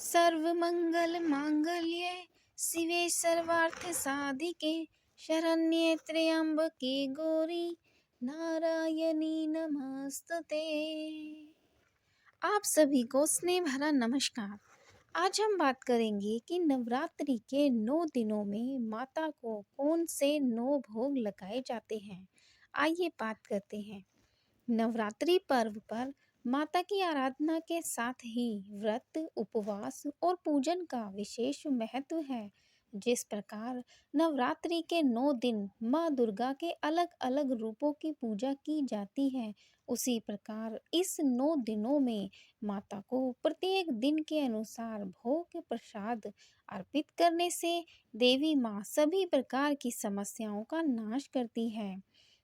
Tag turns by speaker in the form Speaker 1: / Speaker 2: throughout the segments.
Speaker 1: सर्वमंगल मांगल्ये शिवे सर्वार्थ साधिके शरण्ये त्र्यंबके गौरी नारायणी नमस्तुते। आप सभी को स्नेह भरा नमस्कार। आज हम बात करेंगे कि नवरात्रि के 9 दिनों में माता को कौन से 9 भोग लगाए जाते हैं। आइए बात करते हैं। नवरात्रि पर्व पर माता की आराधना के साथ ही व्रत, उपवास और पूजन का विशेष महत्व है। जिस प्रकार नवरात्रि के 9 दिन माँ दुर्गा के अलग अलग रूपों की पूजा की जाती है, उसी प्रकार इस 9 दिनों में माता को प्रत्येक दिन के अनुसार भोग प्रसाद अर्पित करने से देवी माँ सभी प्रकार की समस्याओं का नाश करती है।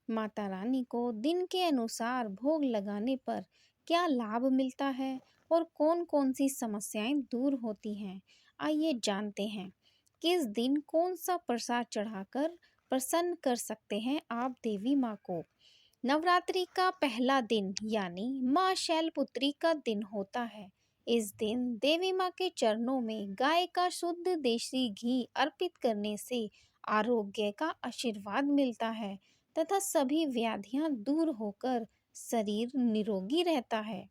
Speaker 1: माता रानी को दिन के अनुसार भोग लगाने पर क्या लाभ मिलता है और कौन कौन सी समस्याएं दूर होती हैं, आइए जानते हैं। किस दिन कौन सा प्रसाद चढ़ाकर प्रसन्न कर सकते हैं आप देवी माँ को। नवरात्रि का पहला दिन यानी माँ शैलपुत्री का दिन होता है। इस दिन देवी माँ के चरणों में गाय का शुद्ध देसी घी अर्पित करने से आरोग्य का आशीर्वाद मिलता है तथा सभी व्याधियां दूर होकर शरीर निरोगी रहता है।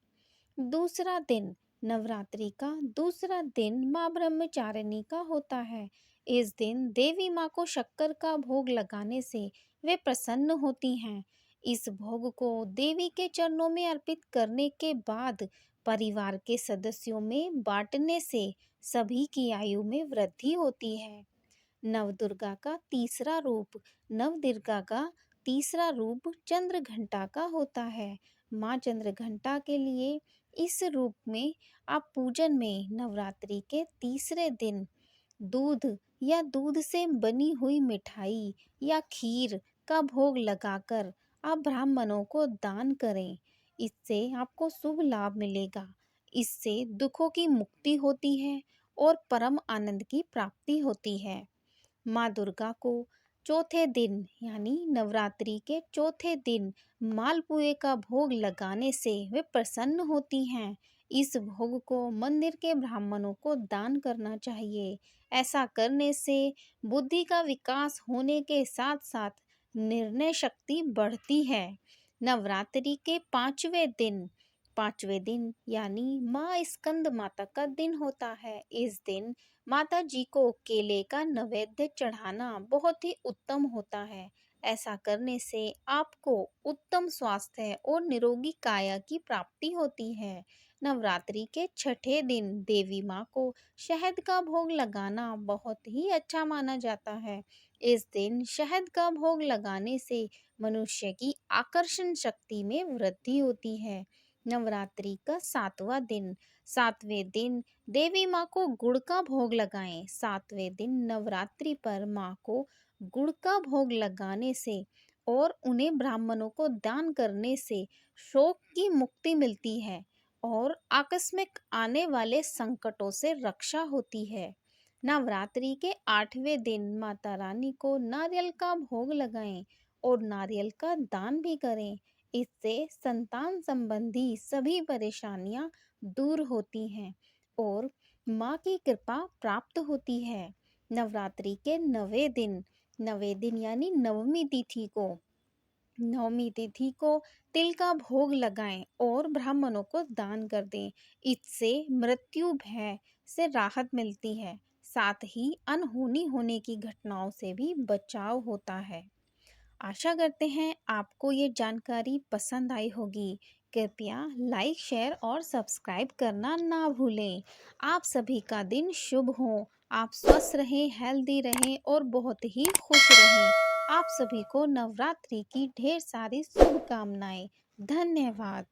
Speaker 1: दूसरा दिन नवरात्रि का दूसरा दिन माँ ब्रह्मचारिणी का होता है। इस दिन देवी माँ को शक्कर का भोग लगाने से वे प्रसन्न होती हैं। इस भोग को देवी के चरणों में अर्पित करने के बाद परिवार के सदस्यों में बांटने से सभी की आयु में वृद्धि होती है। नवदुर्गा का तीसरा रूप नवदुर्गा का तीसरा रूप चंद्र घंटा का होता है। माँ चंद्र घंटा के लिए इस रूप में आप पूजन में नवरात्रि के तीसरे दिन दूध या दूध से बनी हुई मिठाई या खीर का भोग लगाकर आप ब्राह्मणों को दान करें। इससे आपको शुभ लाभ मिलेगा। इससे दुखों की मुक्ति होती है और परम आनंद की प्राप्ति होती है। माँ दुर्गा को चौथे दिन यानी नवरात्रि के चौथे दिन मालपुए का भोग लगाने से वे प्रसन्न होती हैं। इस भोग को मंदिर के ब्राह्मणों को दान करना चाहिए। ऐसा करने से बुद्धि का विकास होने के साथ साथ निर्णय शक्ति बढ़ती है। नवरात्रि के पांचवें दिन यानी माँ स्कंद माता का दिन होता है। इस दिन माता जी को केले का नैवेद्य चढ़ाना बहुत ही उत्तम होता है। ऐसा करने से आपको उत्तम स्वास्थ्य और निरोगी काया की प्राप्ति होती है। नवरात्रि के छठे दिन देवी माँ को शहद का भोग लगाना बहुत ही अच्छा माना जाता है। इस दिन शहद का भोग लगाने से मनुष्य की आकर्षण शक्ति में वृद्धि होती है। नवरात्रि का सातवें दिन देवी माँ को गुड़ का भोग लगाएं। सातवें दिन नवरात्रि पर माँ को गुड़ का भोग लगाने से और उन्हें ब्राह्मणों को दान करने से शोक की मुक्ति मिलती है और आकस्मिक आने वाले संकटों से रक्षा होती है। नवरात्रि के 8वें दिन माता रानी को नारियल का भोग लगाएं और नारियल का दान भी करें। इससे संतान संबंधी सभी परेशानियां दूर होती हैं और माँ की कृपा प्राप्त होती है। नवरात्रि के 9वें दिन यानी नवमी तिथि को तिल का भोग लगाएं और ब्राह्मणों को दान कर दें। इससे मृत्यु भय से राहत मिलती है, साथ ही अनहोनी होने की घटनाओं से भी बचाव होता है। आशा करते हैं आपको ये जानकारी पसंद आई होगी। कृपया लाइक, शेयर और सब्सक्राइब करना ना भूलें। आप सभी का दिन शुभ हो। आप स्वस्थ रहें, हेल्दी रहें और बहुत ही खुश रहें। आप सभी को नवरात्रि की ढेर सारी शुभकामनाएं। धन्यवाद।